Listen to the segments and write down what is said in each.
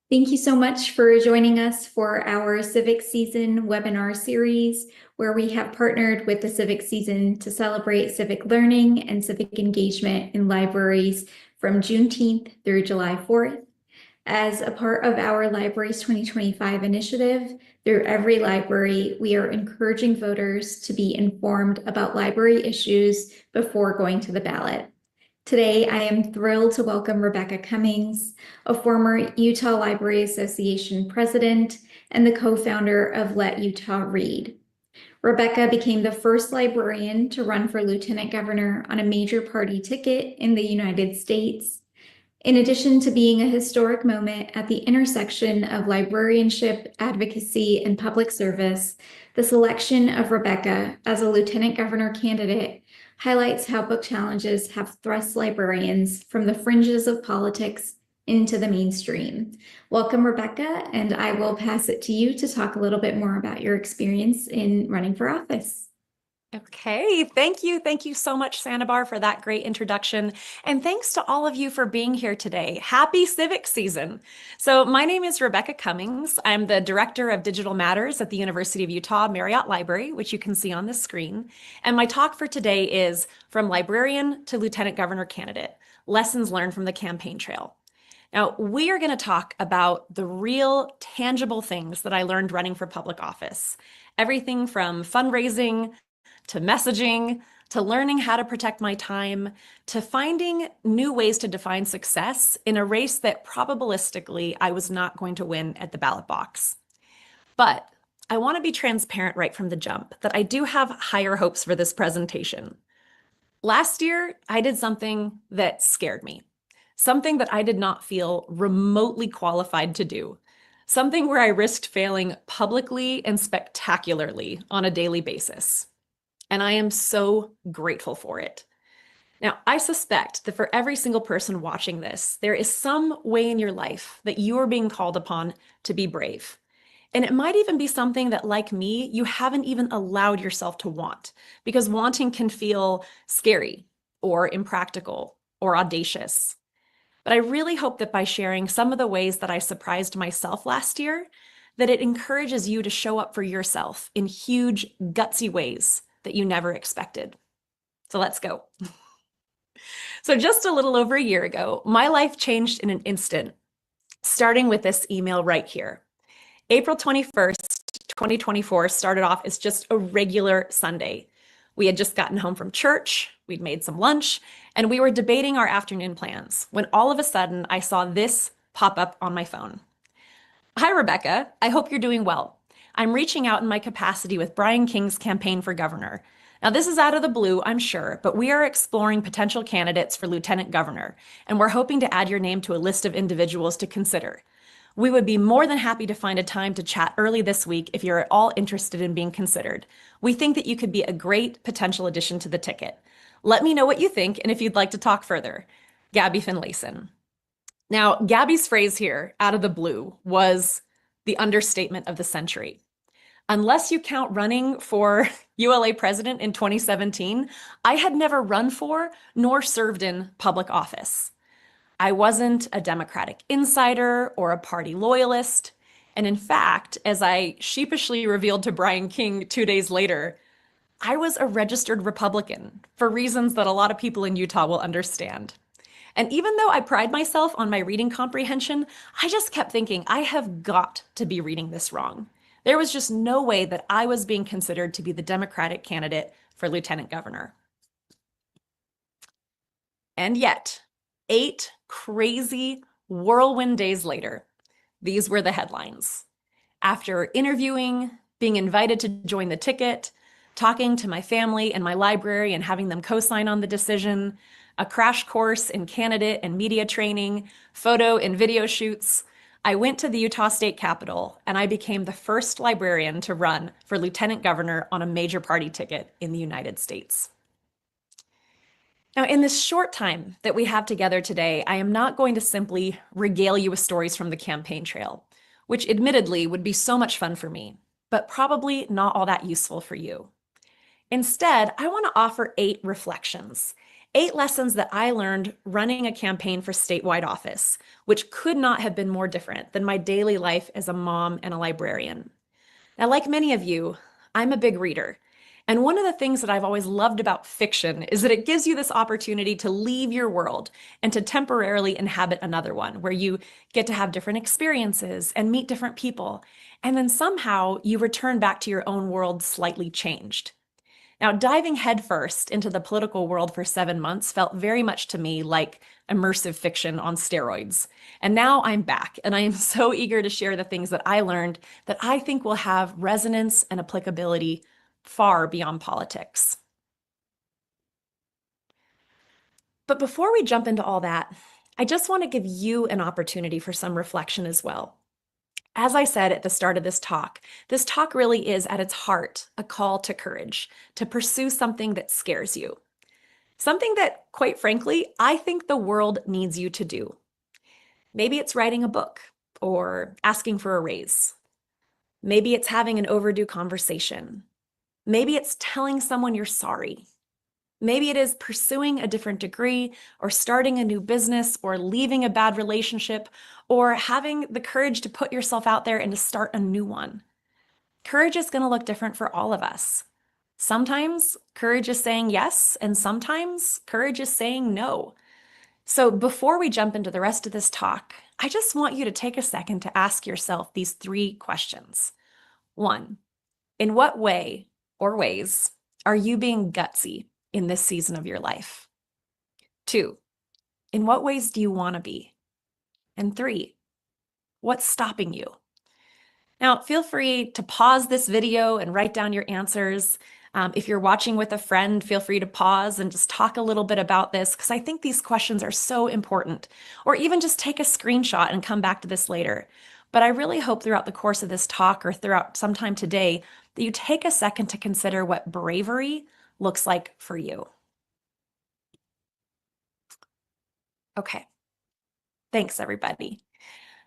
Thank you so much for joining us for our Civic Season webinar series, where we have partnered with the Civic Season to celebrate civic learning and civic engagement in libraries from Juneteenth through July 4th. As a part of our Libraries 2025 initiative, through every library, we are encouraging voters to be informed about library issues before going to the ballot. Today, I am thrilled to welcome Rebekah Cummings, a former Utah Library Association president and the co-founder of Let Utah Read. Rebekah became the first librarian to run for lieutenant governor on a major party ticket in the United States. In addition to being a historic moment at the intersection of librarianship, advocacy, and public service, the selection of Rebekah as a lieutenant governor candidate highlights how book challenges have thrust librarians from the fringes of politics into the mainstream. Welcome, Rebekah, and I will pass it to you to talk a little bit more about your experience in running for office. Okay, thank you. Thank you so much, Santabar, for that great introduction. And thanks to all of you for being here today. Happy Civic Season. So my name is Rebekah Cummings. I'm the Director of Digital Matters at the University of Utah Marriott Library, which you can see on the screen. And my talk for today is From Librarian to Lieutenant Governor Candidate, Lessons Learned from the Campaign Trail. Now, we are going to talk about the real, tangible things that I learned running for public office. Everything from fundraising, to messaging, to learning how to protect my time, to finding new ways to define success in a race that probabilistically I was not going to win at the ballot box. But I want to be transparent right from the jump that I do have higher hopes for this presentation. Last year, I did something that scared me, something that I did not feel remotely qualified to do, something where I risked failing publicly and spectacularly on a daily basis. And I am so grateful for it. Now, I suspect that for every single person watching this, there is some way in your life that you are being called upon to be brave. And it might even be something that, like me, you haven't even allowed yourself to want, because wanting can feel scary or impractical or audacious. But I really hope that by sharing some of the ways that I surprised myself last year, that it encourages you to show up for yourself in huge, gutsy ways that you never expected. So let's go. So just a little over a year ago, my life changed in an instant, starting with this email right here. April 21st, 2024 started off as just a regular Sunday. We had just gotten home from church, we'd made some lunch, and we were debating our afternoon plans when all of a sudden I saw this pop up on my phone. Hi, Rebekah. I hope you're doing well. I'm reaching out in my capacity with Brian King's campaign for governor. Now, this is out of the blue, I'm sure, but we are exploring potential candidates for lieutenant governor, and we're hoping to add your name to a list of individuals to consider. We would be more than happy to find a time to chat early this week if you're at all interested in being considered. We think that you could be a great potential addition to the ticket. Let me know what you think and if you'd like to talk further. Gabby Finlayson. Now, Gabby's phrase here, out of the blue, was the understatement of the century. Unless you count running for ULA president in 2017, I had never run for nor served in public office. I wasn't a Democratic insider or a party loyalist. And in fact, as I sheepishly revealed to Brian King 2 days later, I was a registered Republican for reasons that a lot of people in Utah will understand. And even though I pride myself on my reading comprehension, I just kept thinking, I have got to be reading this wrong. There was just no way that I was being considered to be the Democratic candidate for lieutenant governor. And yet, 8 crazy whirlwind days later, these were the headlines. After interviewing, being invited to join the ticket, talking to my family and my library and having them co-sign on the decision, a crash course in candidate and media training, photo and video shoots, I went to the Utah State Capitol and I became the first librarian to run for lieutenant governor on a major party ticket in the United States. Now, in this short time that we have together today, I am not going to simply regale you with stories from the campaign trail, which admittedly would be so much fun for me, but probably not all that useful for you. Instead, I want to offer 8 reflections, 8 lessons that I learned running a campaign for statewide office, which could not have been more different than my daily life as a mom and a librarian. Now, like many of you, I'm a big reader. And one of the things that I've always loved about fiction is that it gives you this opportunity to leave your world and to temporarily inhabit another one where you get to have different experiences and meet different people. And then somehow you return back to your own world slightly changed. Now, diving headfirst into the political world for 7 months felt very much to me like immersive fiction on steroids. And now I'm back, and I am so eager to share the things that I learned that I think will have resonance and applicability far beyond politics. But before we jump into all that, I just want to give you an opportunity for some reflection as well. As I said at the start of this talk really is at its heart a call to courage, to pursue something that scares you. Something that, quite frankly, I think the world needs you to do. Maybe it's writing a book or asking for a raise. Maybe it's having an overdue conversation. Maybe it's telling someone you're sorry. Maybe it is pursuing a different degree or starting a new business or leaving a bad relationship or having the courage to put yourself out there and to start a new one. Courage is going to look different for all of us. Sometimes courage is saying yes, and sometimes courage is saying no. So before we jump into the rest of this talk, I just want you to take a second to ask yourself these 3 questions. 1, in what way or ways are you being gutsy in this season of your life? 2, in what ways do you want to be? And 3, what's stopping you? Now, feel free to pause this video and write down your answers. If you're watching with a friend, feel free to pause and just talk a little bit about this because I think these questions are so important. Or even just take a screenshot and come back to this later. But I really hope throughout the course of this talk or throughout sometime today that you take a second to consider what bravery looks like for you. Okay. Thanks, everybody.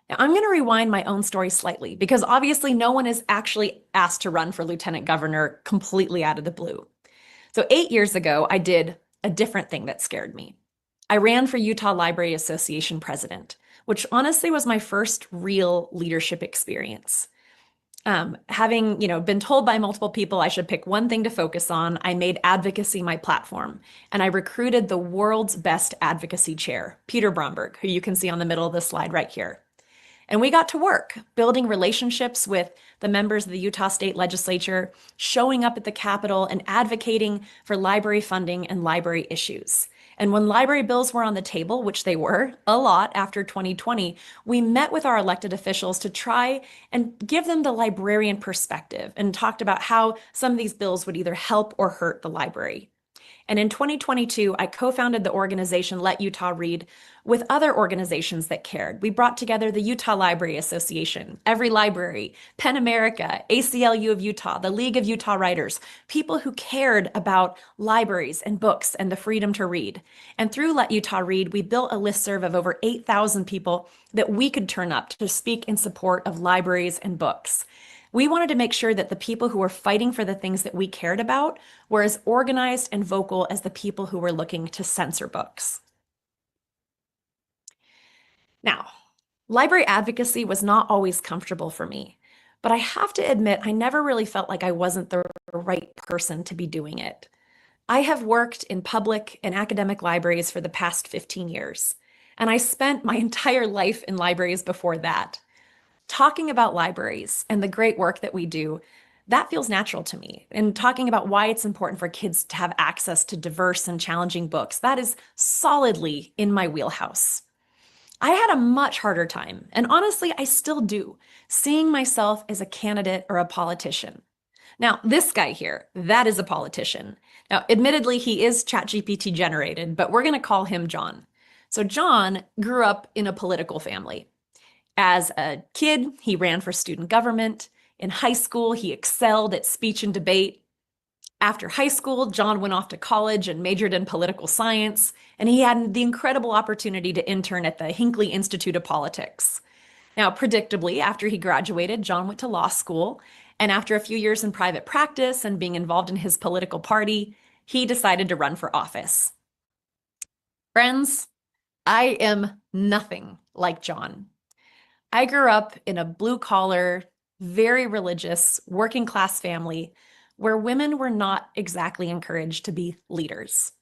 Now, I'm going to rewind my own story slightly because obviously no one is actually asked to run for lieutenant governor completely out of the blue. So 8 years ago, I did a different thing that scared me. I ran for Utah Library Association president, which honestly was my first real leadership experience. Having been told by multiple people I should pick one thing to focus on, I made advocacy my platform, and I recruited the world's best advocacy chair, Peter Bromberg, who you can see on the middle of the slide right here. And we got to work building relationships with the members of the Utah State Legislature, showing up at the Capitol and advocating for library funding and library issues. And when library bills were on the table, which they were a lot after 2020, we met with our elected officials to try and give them the librarian perspective and talked about how some of these bills would either help or hurt the library. And in 2022, I co-founded the organization Let Utah Read with other organizations that cared. We brought together the Utah Library Association, Every Library, PEN America, ACLU of Utah, the League of Utah Writers, people who cared about libraries and books and the freedom to read. And through Let Utah Read, we built a listserv of over 8,000 people that we could turn up to speak in support of libraries and books. We wanted to make sure that the people who were fighting for the things that we cared about were as organized and vocal as the people who were looking to censor books. Now, library advocacy was not always comfortable for me, but I have to admit, I never really felt like I wasn't the right person to be doing it. I have worked in public and academic libraries for the past 15 years, and I spent my entire life in libraries before that. Talking about libraries and the great work that we do, that feels natural to me. And talking about why it's important for kids to have access to diverse and challenging books, that is solidly in my wheelhouse. I had a much harder time, and honestly, I still do, seeing myself as a candidate or a politician. Now, this guy here, that is a politician. Now, admittedly, he is ChatGPT generated, but we're going to call him John. So John grew up in a political family. As a kid, he ran for student government. In high school, he excelled at speech and debate. After high school, John went off to college and majored in political science, and he had the incredible opportunity to intern at the Hinckley Institute of Politics. Now, predictably, after he graduated, John went to law school, and after a few years in private practice and being involved in his political party, he decided to run for office. Friends, I am nothing like John. I grew up in a blue collar, very religious, working class family where women were not exactly encouraged to be leaders.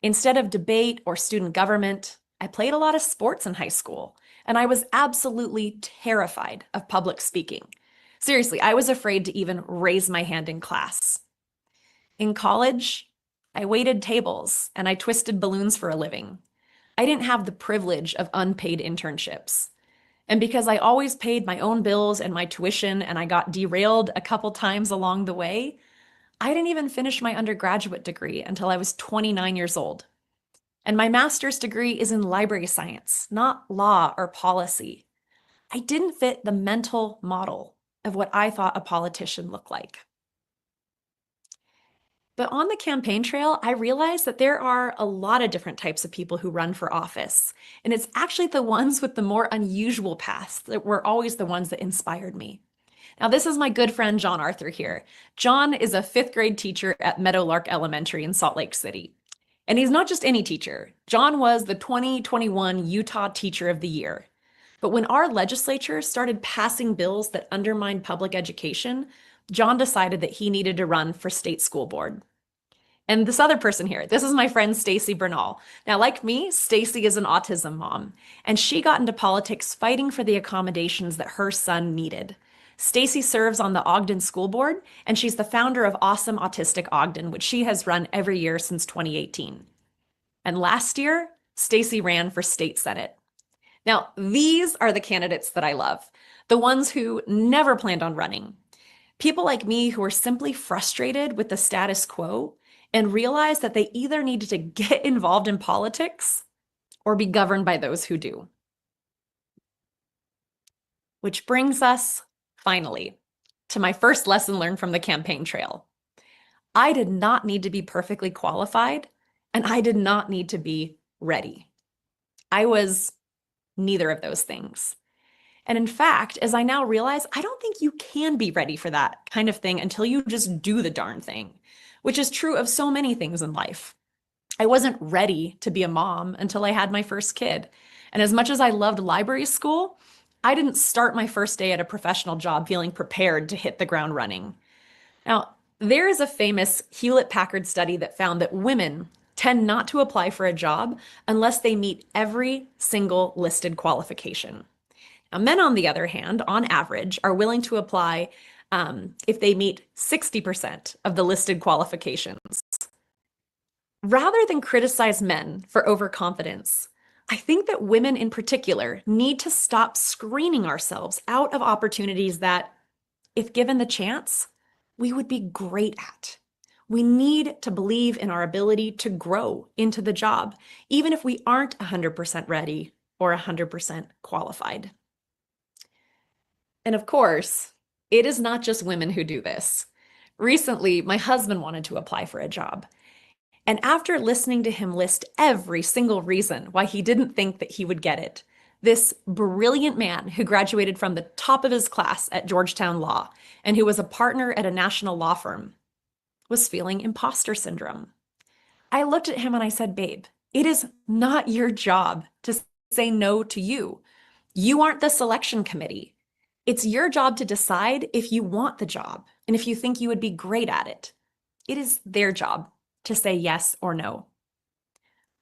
Instead of debate or student government, I played a lot of sports in high school, and I was absolutely terrified of public speaking. Seriously, I was afraid to even raise my hand in class. In college, I waited tables and I twisted balloons for a living. I didn't have the privilege of unpaid internships. And because I always paid my own bills and my tuition and I got derailed a couple times along the way, I didn't even finish my undergraduate degree until I was 29 years old. And my master's degree is in library science, not law or policy. I didn't fit the mental model of what I thought a politician looked like. But on the campaign trail, I realized that there are a lot of different types of people who run for office. And it's actually the ones with the more unusual paths that were always the ones that inspired me. Now, this is my good friend, John Arthur here. John is a fifth grade teacher at Meadowlark Elementary in Salt Lake City. And he's not just any teacher. John was the 2021 Utah Teacher of the Year. But when our legislature started passing bills that undermined public education, John decided that he needed to run for state school board. And this other person here, this is my friend Stacy Bernal. Now, like me, Stacy is an autism mom, and she got into politics fighting for the accommodations that her son needed. Stacy serves on the Ogden School Board, and she's the founder of Awesome Autistic Ogden, which she has run every year since 2018. And last year, Stacy ran for state senate. Now, these are the candidates that I love, the ones who never planned on running. People like me who are simply frustrated with the status quo and realize that they either needed to get involved in politics or be governed by those who do. Which brings us, finally, to my first lesson learned from the campaign trail. I did not need to be perfectly qualified, and I did not need to be ready. I was neither of those things. And in fact, as I now realize, I don't think you can be ready for that kind of thing until you just do the darn thing, which is true of so many things in life. I wasn't ready to be a mom until I had my first kid. And as much as I loved library school, I didn't start my first day at a professional job feeling prepared to hit the ground running. Now, there is a famous Hewlett-Packard study that found that women tend not to apply for a job unless they meet every single listed qualification. Now, men, on the other hand, on average, are willing to apply if they meet 60% of the listed qualifications. Rather than criticize men for overconfidence, I think that women in particular need to stop screening ourselves out of opportunities that, if given the chance, we would be great at. We need to believe in our ability to grow into the job, even if we aren't 100% ready or 100% qualified. And of course, it is not just women who do this. Recently, my husband wanted to apply for a job. And after listening to him list every single reason why he didn't think that he would get it, this brilliant man who graduated from the top of his class at Georgetown Law and who was a partner at a national law firm was feeling imposter syndrome. I looked at him and I said, babe, it is not your job to say no to you. You aren't the selection committee. It's your job to decide if you want the job and if you think you would be great at it. It is their job to say yes or no.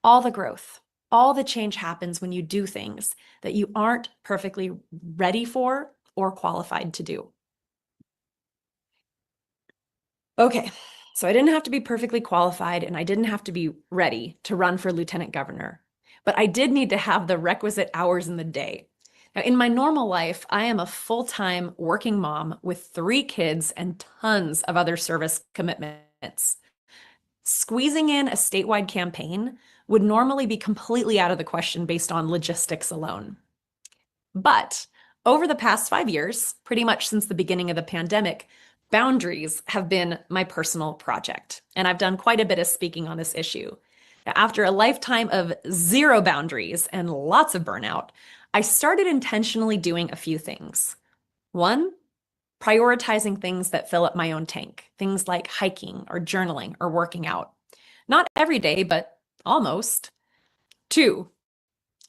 All the growth, all the change happens when you do things that you aren't perfectly ready for or qualified to do. Okay, so I didn't have to be perfectly qualified and I didn't have to be ready to run for lieutenant governor, but I did need to have the requisite hours in the day. Now, in my normal life, I am a full-time working mom with 3 kids and tons of other service commitments. Squeezing in a statewide campaign would normally be completely out of the question based on logistics alone. But over the past 5 years, pretty much since the beginning of the pandemic, boundaries have been my personal project. And I've done quite a bit of speaking on this issue. Now, after a lifetime of 0 boundaries and lots of burnout, I started intentionally doing a few things. 1, prioritizing things that fill up my own tank, things like hiking or journaling or working out. Not every day, but almost. 2,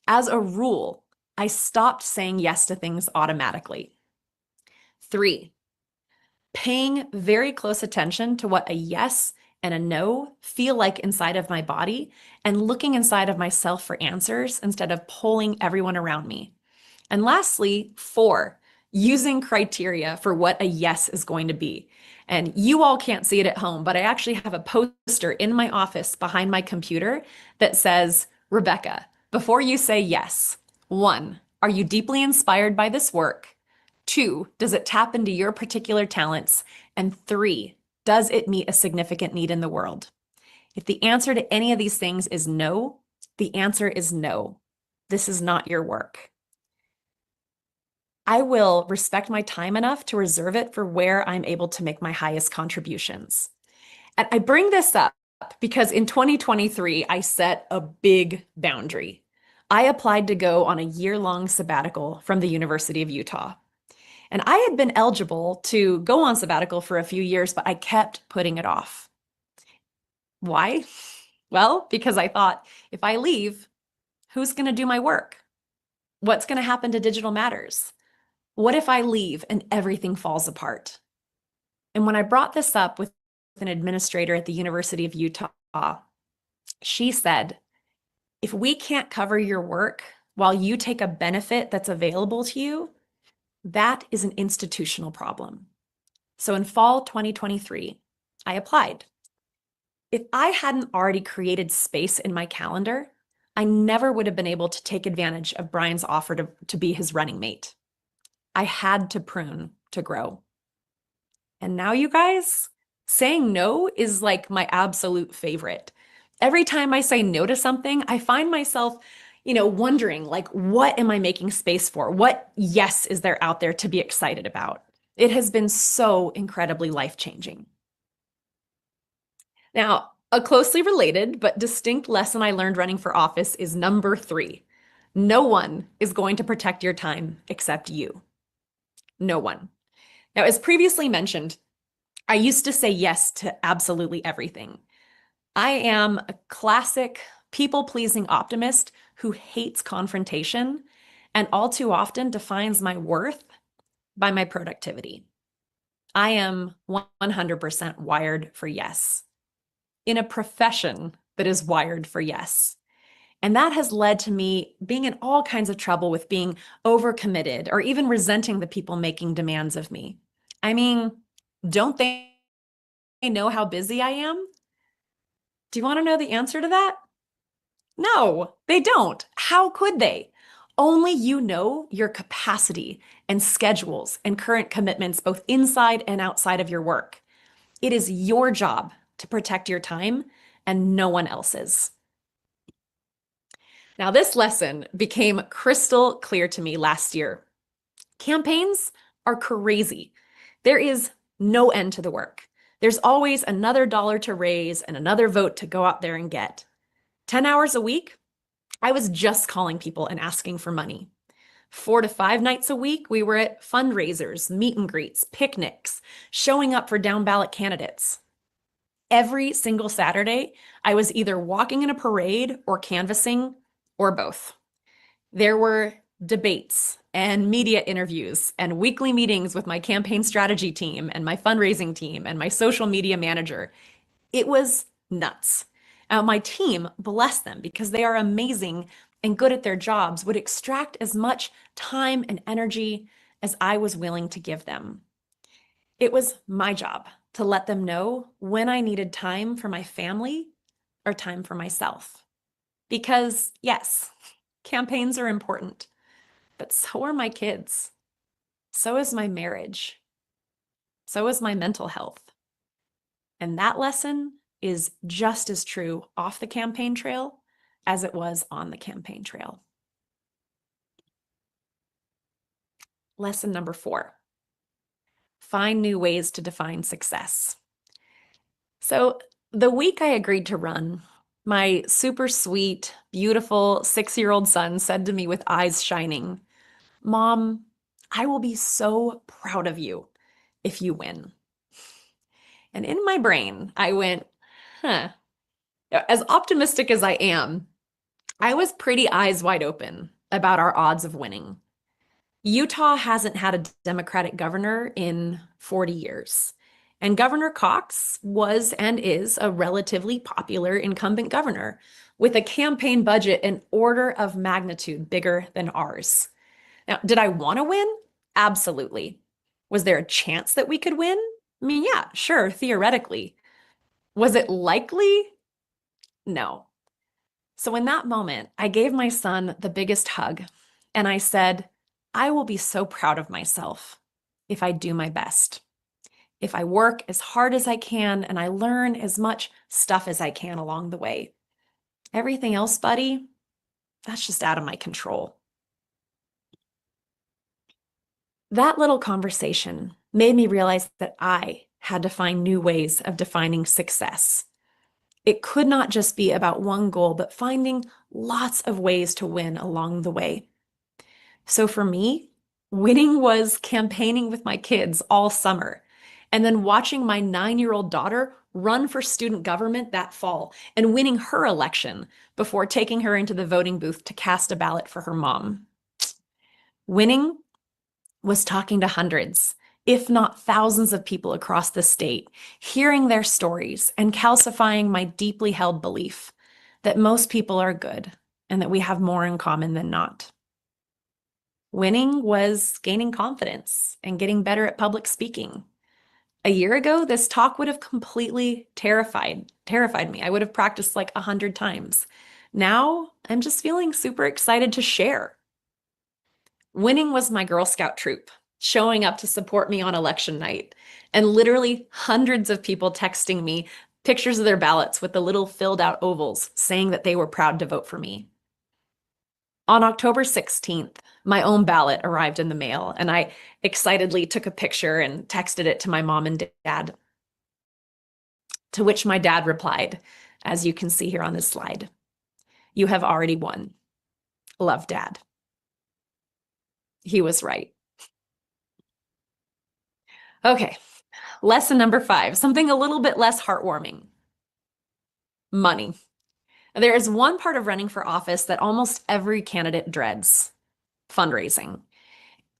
as a rule, I stopped saying yes to things automatically. 3, paying very close attention to what a yes and a no feel like inside of my body and looking inside of myself for answers instead of polling everyone around me. And lastly, 4, using criteria for what a yes is going to be. And you all can't see it at home, but I actually have a poster in my office behind my computer that says, Rebekah, before you say yes, 1, are you deeply inspired by this work? 2, does it tap into your particular talents? And 3, does it meet a significant need in the world? If the answer to any of these things is no, the answer is no. This is not your work. I will respect my time enough to reserve it for where I'm able to make my highest contributions. And I bring this up because in 2023, I set a big boundary. I applied to go on a year-long sabbatical from the University of Utah. And I had been eligible to go on sabbatical for a few years, but I kept putting it off. Why? Well, because I thought, if I leave, who's going to do my work? What's going to happen to Digital Matters? What if I leave and everything falls apart? And when I brought this up with an administrator at the University of Utah, she said, if we can't cover your work while you take a benefit that's available to you, that is an institutional problem. So in fall 2023, I applied. If I hadn't already created space in my calendar, I never would have been able to take advantage of Brian's offer to be his running mate. I had to prune to grow. And now, you guys, saying no is like my absolute favorite. Every time I say no to something, I find myself, wondering, like, what am I making space for? What yes is there out there to be excited about? It has been so incredibly life-changing. Now, a closely related but distinct lesson I learned running for office is number 3. No one is going to protect your time except you. No one. Now, as previously mentioned, I used to say yes to absolutely everything. I am a classic people-pleasing optimist who hates confrontation and all too often defines my worth by my productivity. I am 100% wired for yes, in a profession that is wired for yes. And that has led to me being in all kinds of trouble with being overcommitted or even resenting the people making demands of me. I mean, don't they know how busy I am? Do you want to know the answer to that? No, they don't. How could they? Only you know your capacity and schedules and current commitments, both inside and outside of your work. It is your job to protect your time and no one else's. Now, this lesson became crystal clear to me last year. Campaigns are crazy. There is no end to the work. There's always another dollar to raise and another vote to go out there and get. 10 hours a week, I was just calling people and asking for money. 4 to 5 nights a week, we were at fundraisers, meet and greets, picnics, showing up for down ballot candidates. Every single Saturday, I was either walking in a parade or canvassing or both. There were debates and media interviews and weekly meetings with my campaign strategy team and my fundraising team and my social media manager. It was nuts. My team, bless them, because they are amazing and good at their jobs, would extract as much time and energy as I was willing to give them. It was my job to let them know when I needed time for my family or time for myself. Because yes, campaigns are important, but so are my kids. So is my marriage. So is my mental health. And that lesson is just as true off the campaign trail as it was on the campaign trail. Lesson number 4, find new ways to define success. So the week I agreed to run, my super sweet, beautiful 6-year-old son said to me with eyes shining, "Mom, I will be so proud of you if you win." And in my brain, I went, As optimistic as I am, I was pretty eyes wide open about our odds of winning. Utah hasn't had a Democratic governor in 40 years. And Governor Cox was and is a relatively popular incumbent governor with a campaign budget an order of magnitude bigger than ours. Now, did I want to win? Absolutely. Was there a chance that we could win? I mean, yeah, sure, theoretically. Was it likely? No. So in that moment, I gave my son the biggest hug and I said, I will be so proud of myself if I do my best, if I work as hard as I can and I learn as much stuff as I can along the way. Everything else, buddy, that's just out of my control. That little conversation made me realize that I had to find new ways of defining success. It could not just be about one goal, but finding lots of ways to win along the way. So for me, winning was campaigning with my kids all summer and then watching my 9-year-old daughter run for student government that fall and winning her election before taking her into the voting booth to cast a ballot for her mom. Winning was talking to hundreds, if not thousands of people across the state, hearing their stories and calcifying my deeply held belief that most people are good and that we have more in common than not. Winning was gaining confidence and getting better at public speaking. A year ago, this talk would have completely terrified me. I would have practiced like 100 times. Now, I'm just feeling super excited to share. Winning was my Girl Scout troop, showing up to support me on election night, and literally hundreds of people texting me pictures of their ballots with the little filled out ovals saying that they were proud to vote for me. On October 16th, my own ballot arrived in the mail, and I excitedly took a picture and texted it to my mom and dad. To which my dad replied, as you can see here on this slide, "You have already won. Love, Dad." He was right. Okay, lesson number 5, something a little bit less heartwarming. Money. There is one part of running for office that almost every candidate dreads: fundraising.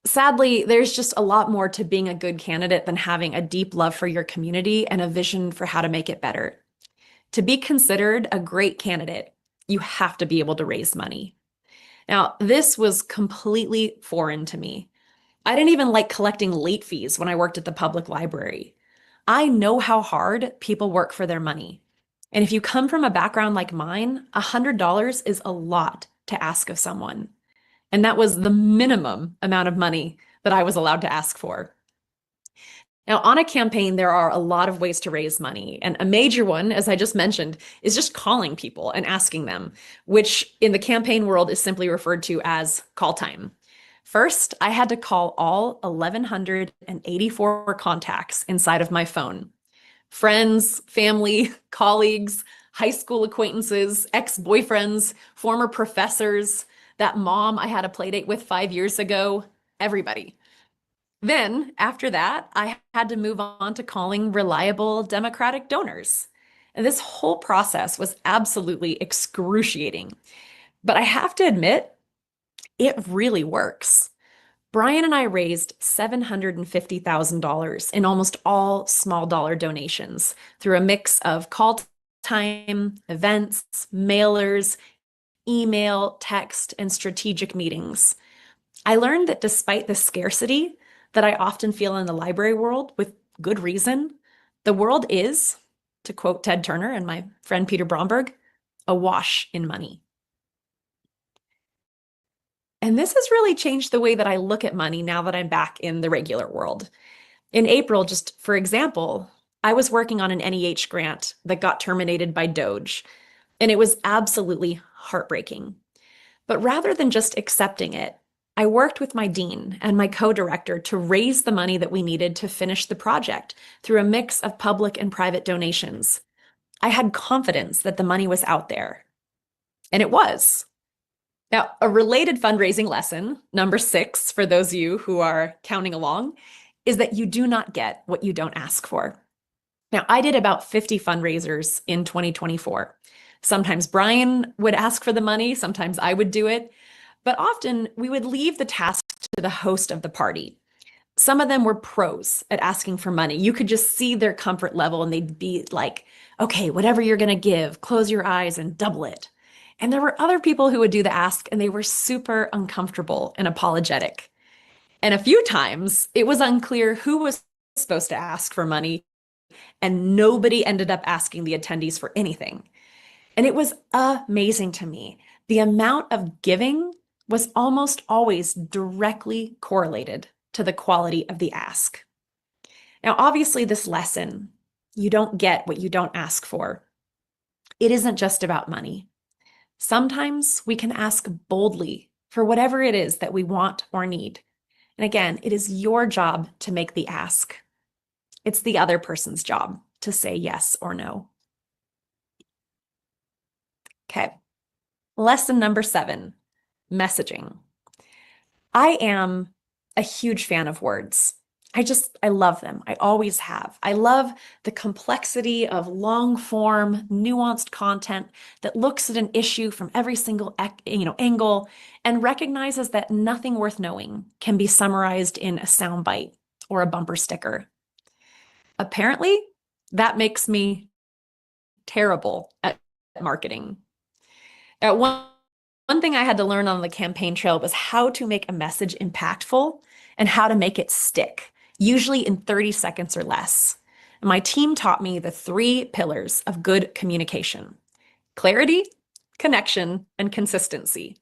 Sadly, there's just a lot more to being a good candidate than having a deep love for your community and a vision for how to make it better. To be considered a great candidate, you have to be able to raise money. Now, this was completely foreign to me. I didn't even like collecting late fees when I worked at the public library. I know how hard people work for their money. And if you come from a background like mine, $100 is a lot to ask of someone. And that was the minimum amount of money that I was allowed to ask for. Now, on a campaign, there are a lot of ways to raise money. And a major one, as I just mentioned, is just calling people and asking them, which in the campaign world is simply referred to as call time. First, I had to call all 1,184 contacts inside of my phone. Friends, family, colleagues, high school acquaintances, ex-boyfriends, former professors, that mom I had a play date with 5 years ago, everybody. Then, after that, I had to move on to calling reliable Democratic donors. And this whole process was absolutely excruciating. But I have to admit, it really works. Brian and I raised $750,000 in almost all small dollar donations through a mix of call time, events, mailers, email, text, and strategic meetings. I learned that despite the scarcity that I often feel in the library world, with good reason, the world is, to quote Ted Turner and my friend Peter Bromberg, awash in money. And this has really changed the way that I look at money now that I'm back in the regular world. In April, just for example, I was working on an NEH grant that got terminated by DOGE, and it was absolutely heartbreaking. But rather than just accepting it, I worked with my dean and my co-director to raise the money that we needed to finish the project through a mix of public and private donations. I had confidence that the money was out there, and it was. Now, a related fundraising lesson, number 6, for those of you who are counting along, is that you do not get what you don't ask for. Now, I did about 50 fundraisers in 2024. Sometimes Brian would ask for the money, sometimes I would do it, but often we would leave the task to the host of the party. Some of them were pros at asking for money. You could just see their comfort level and they'd be like, okay, whatever you're going to give, close your eyes and double it. And there were other people who would do the ask and they were super uncomfortable and apologetic. And a few times it was unclear who was supposed to ask for money, and nobody ended up asking the attendees for anything. And it was amazing to me. The amount of giving was almost always directly correlated to the quality of the ask. Now, obviously, this lesson, you don't get what you don't ask for. It isn't just about money. Sometimes we can ask boldly for whatever it is that we want or need. And again, it is your job to make the ask. It's the other person's job to say yes or no. Okay. Lesson number 7, messaging. I am a huge fan of words. I love them. I always have. I love the complexity of long form, nuanced content that looks at an issue from every single, angle and recognizes that nothing worth knowing can be summarized in a soundbite or a bumper sticker. Apparently, that makes me terrible at marketing. One thing I had to learn on the campaign trail was how to make a message impactful and how to make it stick, usually in 30 seconds or less. And my team taught me the 3 pillars of good communication: clarity, connection, and consistency.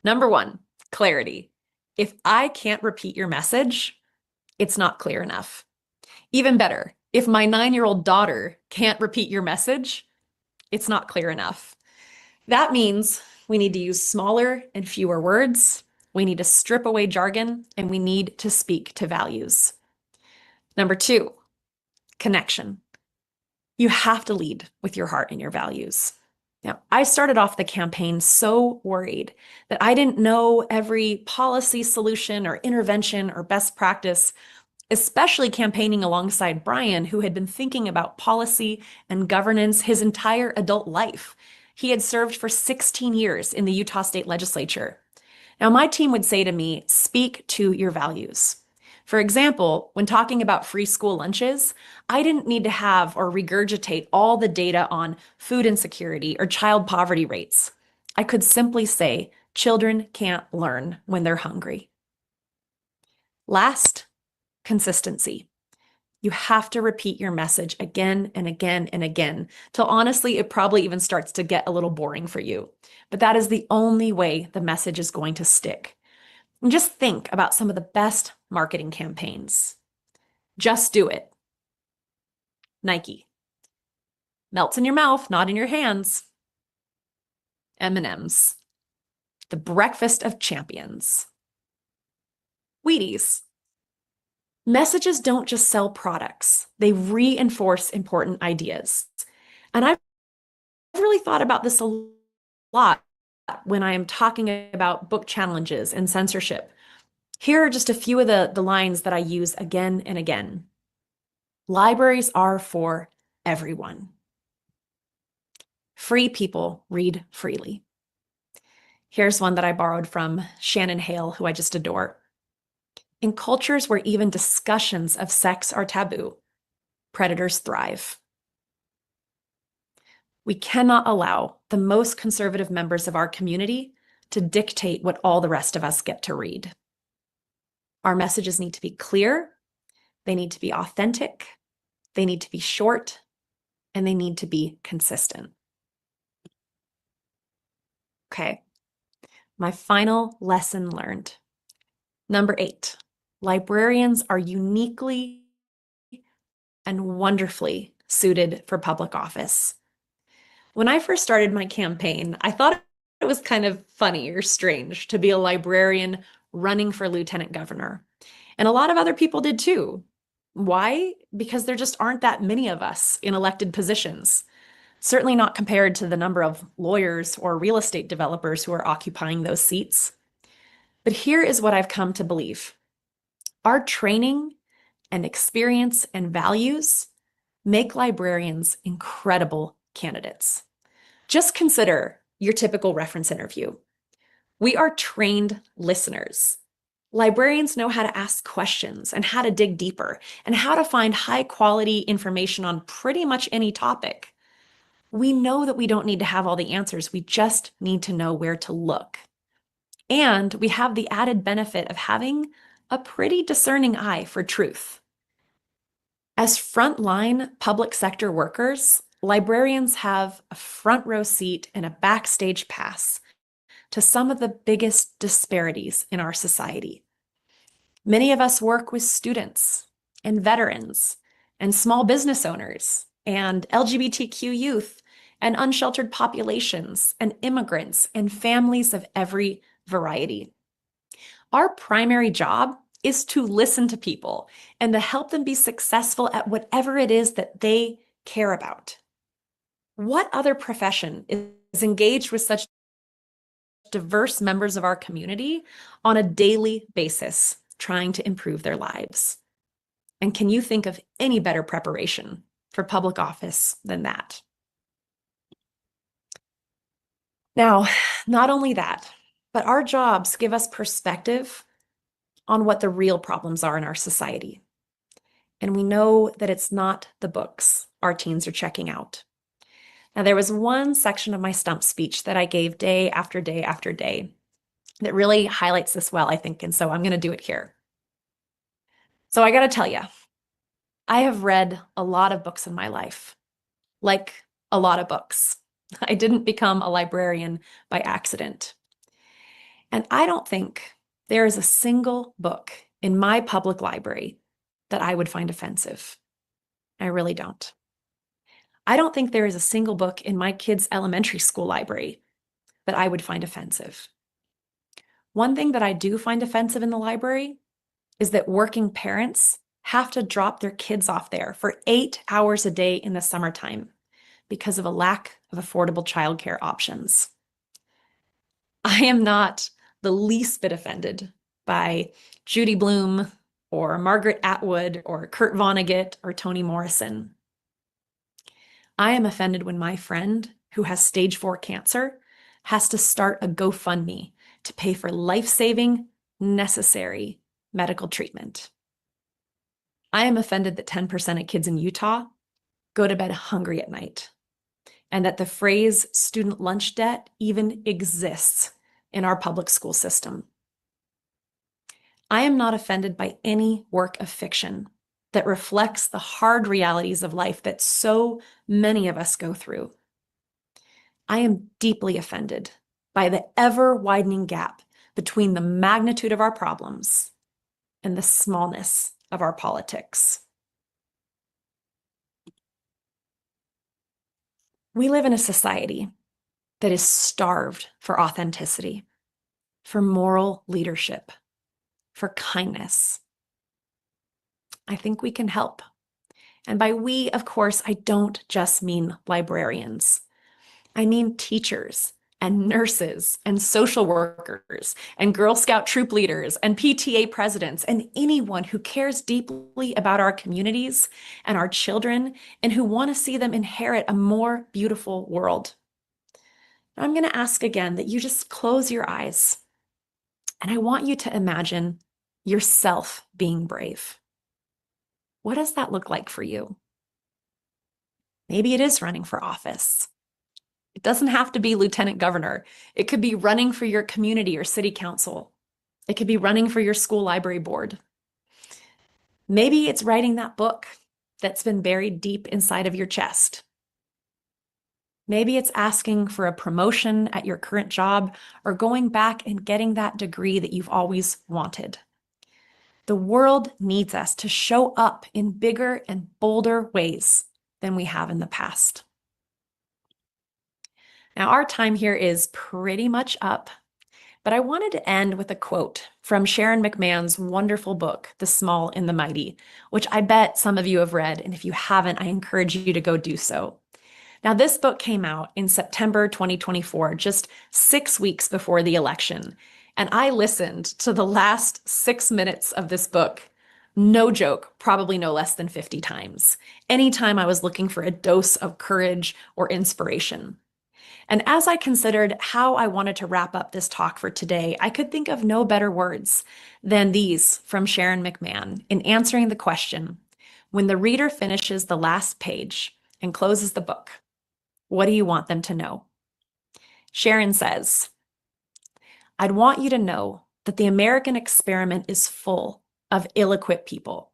Number 1, clarity. If I can't repeat your message, it's not clear enough. Even better, if my 9-year-old daughter can't repeat your message, it's not clear enough. That means we need to use smaller and fewer words. We need to strip away jargon, and we need to speak to values. Number 2, connection. You have to lead with your heart and your values. Now, I started off the campaign so worried that I didn't know every policy solution or intervention or best practice, especially campaigning alongside Brian, who had been thinking about policy and governance his entire adult life. He had served for 16 years in the Utah State Legislature. Now, my team would say to me, speak to your values. For example, when talking about free school lunches, I didn't need to have or regurgitate all the data on food insecurity or child poverty rates. I could simply say, children can't learn when they're hungry. Last, consistency. You have to repeat your message again and again and again, till honestly, it probably even starts to get a little boring for you. But that is the only way the message is going to stick. And just think about some of the best marketing campaigns. Just do it. Nike. Melts in your mouth, not in your hands. M&M's. The breakfast of champions. Wheaties. Messages don't just sell products, they reinforce important ideas. And I've really thought about this a lot when I am talking about book challenges and censorship. Here are just a few of the lines that I use again and again. Libraries are for everyone. Free people read freely. Here's one that I borrowed from Shannon Hale, who I just adore. In cultures where even discussions of sex are taboo, predators thrive. We cannot allow the most conservative members of our community to dictate what all the rest of us get to read. Our messages need to be clear, they need to be authentic, they need to be short, and they need to be consistent. Okay, my final lesson learned. Number 8, librarians are uniquely and wonderfully suited for public office. When I first started my campaign, I thought it was kind of funny or strange to be a librarian running for lieutenant governor. And a lot of other people did too. Why? Because there just aren't that many of us in elected positions. Certainly not compared to the number of lawyers or real estate developers who are occupying those seats. But here is what I've come to believe. Our training and experience and values make librarians incredible candidates. Just consider your typical reference interview. We are trained listeners. Librarians know how to ask questions and how to dig deeper and how to find high quality information on pretty much any topic. We know that we don't need to have all the answers. We just need to know where to look. And we have the added benefit of having a pretty discerning eye for truth. As frontline public sector workers, librarians have a front row seat and a backstage pass to some of the biggest disparities in our society. Many of us work with students and veterans and small business owners and LGBTQ youth and unsheltered populations and immigrants and families of every variety. Our primary job is to listen to people and to help them be successful at whatever it is that they care about. What other profession is engaged with such diverse members of our community on a daily basis, trying to improve their lives? And can you think of any better preparation for public office than that? Now, not only that, but our jobs give us perspective on what the real problems are in our society. And we know that it's not the books our teens are checking out. Now, there was one section of my stump speech that I gave day after day after day that really highlights this well, I think, and so I'm going to do it here. So I got to tell you, I have read a lot of books in my life, like a lot of books. I didn't become a librarian by accident. And I don't think there is a single book in my public library that I would find offensive. I really don't. I don't think there is a single book in my kids' elementary school library that I would find offensive. One thing that I do find offensive in the library is that working parents have to drop their kids off there for 8 hours a day in the summertime because of a lack of affordable childcare options. I am not the least bit offended by Judy Blume or Margaret Atwood or Kurt Vonnegut or Toni Morrison. I am offended when my friend who has stage 4 cancer has to start a GoFundMe to pay for life-saving, necessary medical treatment. I am offended that 10% of kids in Utah go to bed hungry at night, and that the phrase student lunch debt even exists in our public school system. I am not offended by any work of fiction that reflects the hard realities of life that so many of us go through. I am deeply offended by the ever-widening gap between the magnitude of our problems and the smallness of our politics. We live in a society that is starved for authenticity, for moral leadership, for kindness. I think we can help. And by we, of course, I don't just mean librarians. I mean teachers and nurses and social workers and Girl Scout troop leaders and PTA presidents and anyone who cares deeply about our communities and our children and who want to see them inherit a more beautiful world. I'm going to ask again that you just close your eyes, and I want you to imagine yourself being brave. What does that look like for you? Maybe it is running for office. It doesn't have to be lieutenant governor. It could be running for your community or city council. It could be running for your school library board. Maybe it's writing that book that's been buried deep inside of your chest. Maybe it's asking for a promotion at your current job or going back and getting that degree that you've always wanted. The world needs us to show up in bigger and bolder ways than we have in the past. Now, our time here is pretty much up, but I wanted to end with a quote from Sharon McMahon's wonderful book, The Small and the Mighty, which I bet some of you have read, and if you haven't, I encourage you to go do so. Now, this book came out in September 2024, just 6 weeks before the election, and I listened to the last 6 minutes of this book, no joke, probably no less than 50 times, anytime I was looking for a dose of courage or inspiration. And as I considered how I wanted to wrap up this talk for today, I could think of no better words than these from Sharon McMahon in answering the question, when the reader finishes the last page and closes the book, what do you want them to know? Sharon says, I'd want you to know that the American experiment is full of ill-equipped people.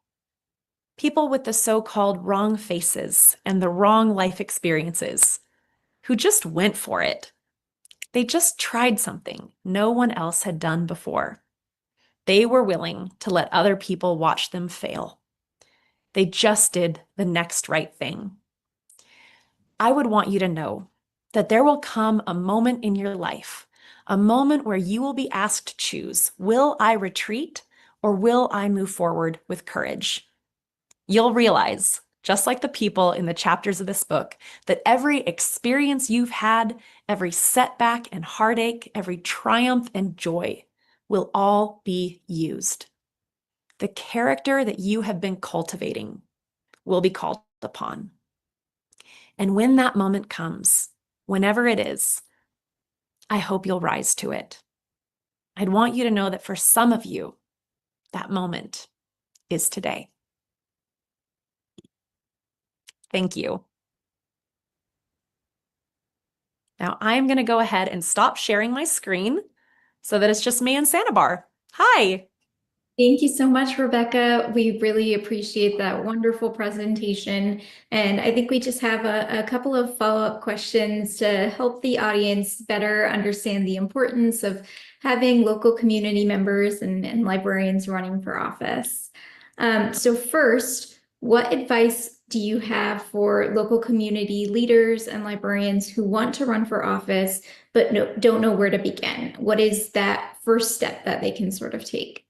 People with the so-called wrong faces and the wrong life experiences who just went for it. They just tried something no one else had done before. They were willing to let other people watch them fail. They just did the next right thing. I would want you to know that there will come a moment in your life, a moment where you will be asked to choose, will I retreat or will I move forward with courage? You'll realize, just like the people in the chapters of this book, that every experience you've had, every setback and heartache, every triumph and joy will all be used. The character that you have been cultivating will be called upon. And when that moment comes, whenever it is, I hope you'll rise to it. I'd want you to know that for some of you, that moment is today. Thank you. Now I'm going to go ahead and stop sharing my screen so that it's just me and Santabar. Hi. Thank you so much, Rebecca. We really appreciate that wonderful presentation. And I think we just have a couple of follow-up questions to help the audience better understand the importance of having local community members and librarians running for office. So first, what advice do you have for local community leaders and librarians who want to run for office but don't know where to begin? What is that first step that they can sort of take?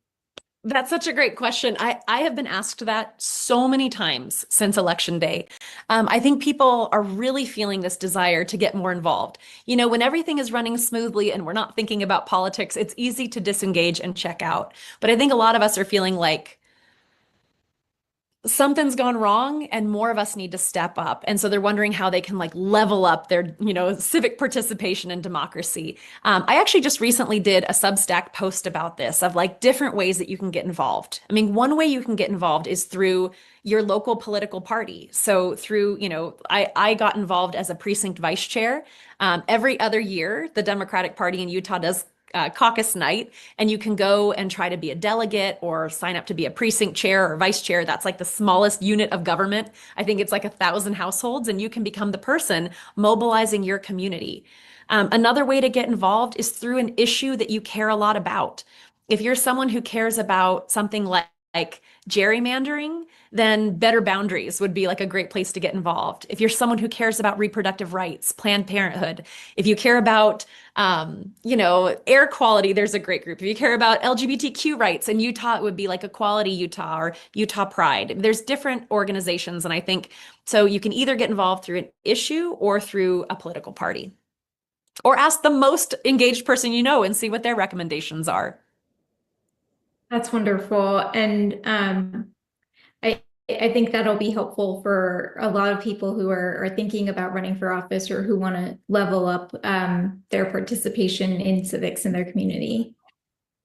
That's such a great question. I have been asked that so many times since Election Day. I think people are really feeling this desire to get more involved. You know, when everything is running smoothly and we're not thinking about politics, it's easy to disengage and check out. But I think a lot of us are feeling like something's gone wrong and more of us need to step up. And so they're wondering how they can like level up their, civic participation and democracy. I actually just recently did a Substack post about this of like different ways that you can get involved. I mean, one way you can get involved is through your local political party. So through, I got involved as a precinct vice chair. Every other year, the Democratic Party in Utah does caucus night, and you can go and try to be a delegate or sign up to be a precinct chair or vice chair. That's like the smallest unit of government. I think it's like 1,000 households, and you can become the person mobilizing your community. Another way to get involved is through an issue that you care a lot about. If you're someone who cares about something like gerrymandering, then Better Boundaries would be like a great place to get involved. If you're someone who cares about reproductive rights, Planned Parenthood, if you care about, air quality, there's a great group. If you care about LGBTQ rights in Utah, it would be like Equality Utah or Utah Pride. There's different organizations. And I think so you can either get involved through an issue or through a political party, or ask the most engaged person you know and see what their recommendations are. That's wonderful. And I think that'll be helpful for a lot of people who are thinking about running for office or who want to level up their participation in civics in their community.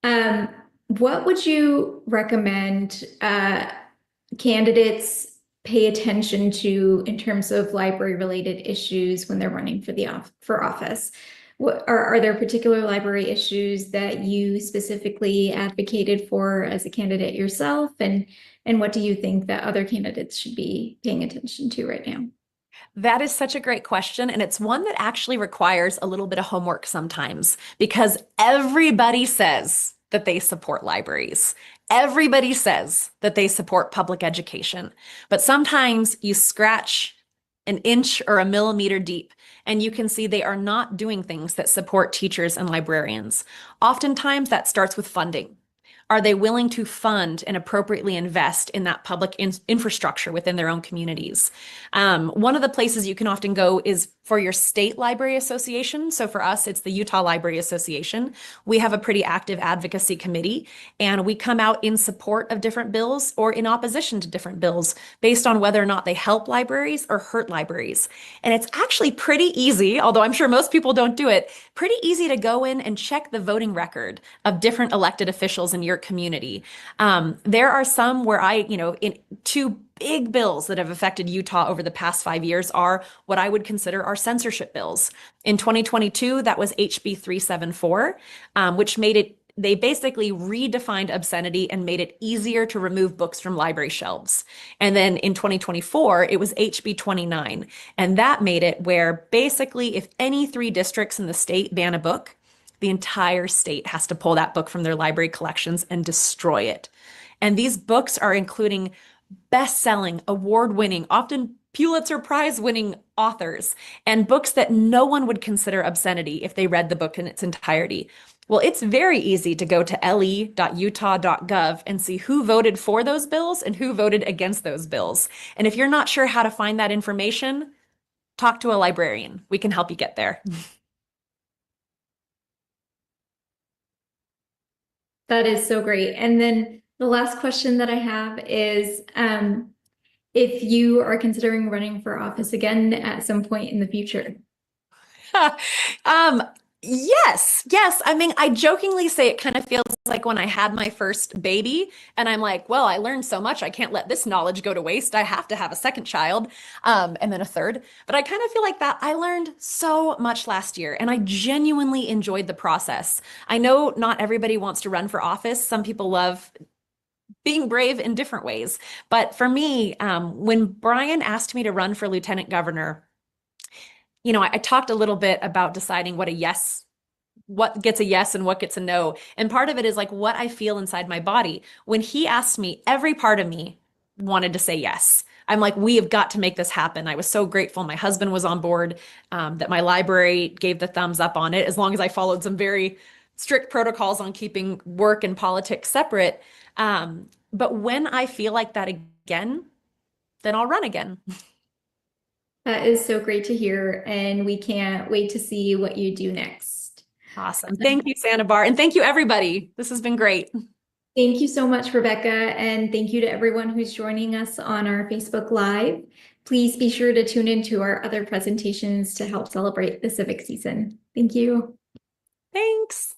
What would you recommend candidates pay attention to in terms of library-related issues when they're running for office? Are there particular library issues that you specifically advocated for as a candidate yourself? And what do you think that other candidates should be paying attention to right now? That is such a great question. And it's one that actually requires a little bit of homework sometimes because everybody says that they support libraries. Everybody says that they support public education. But sometimes you scratch an inch or a millimeter deep, and you can see they are not doing things that support teachers and librarians. Oftentimes that starts with funding. Are they willing to fund and appropriately invest in that public infrastructure within their own communities? One of the places you can often go is For your state library association, so for us, it's the Utah Library Association, we have a pretty active advocacy committee, and we come out in support of different bills or in opposition to different bills based on whether or not they help libraries or hurt libraries. And it's actually pretty easy, although I'm sure most people don't do it, pretty easy to go in and check the voting record of different elected officials in your community. There are some where in two big bills that have affected Utah over the past 5 years are what I would consider our censorship bills. In 2022, that was HB 374, which they basically redefined obscenity and made it easier to remove books from library shelves. And then in 2024, it was HB 29. And that made it where basically if any 3 districts in the state ban a book, the entire state has to pull that book from their library collections and destroy it. And these books are including best-selling, award-winning, often Pulitzer Prize-winning authors, and books that no one would consider obscenity if they read the book in its entirety. Well, it's very easy to go to le.utah.gov and see who voted for those bills and who voted against those bills. And if you're not sure how to find that information, talk to a librarian. We can help you get there. That is so great. And then the last question that I have is, if you are considering running for office again at some point in the future. Yes. I mean, I jokingly say it kind of feels like when I had my first baby and I'm like, well, I learned so much. I can't let this knowledge go to waste. I have to have a second child, and then a third. But I kind of feel like that I learned so much last year and I genuinely enjoyed the process. I know not everybody wants to run for office. Some people love being brave in different ways. But for me, when Brian asked me to run for lieutenant governor, I talked a little bit about deciding what gets a yes and what gets a no. And part of it is like what I feel inside my body. When he asked me, every part of me wanted to say yes. I'm like, we have got to make this happen. I was so grateful my husband was on board, that my library gave the thumbs up on it, as long as I followed some very strict protocols on keeping work and politics separate. But when I feel like that again, then I'll run again. That is so great to hear, and we can't wait to see what you do next. Awesome. Thank you, Santabar. And thank you, everybody. This has been great. Thank you so much, Rebekah, and thank you to everyone who's joining us on our Facebook Live. Please be sure to tune into our other presentations to help celebrate the civic season. Thank you. Thanks.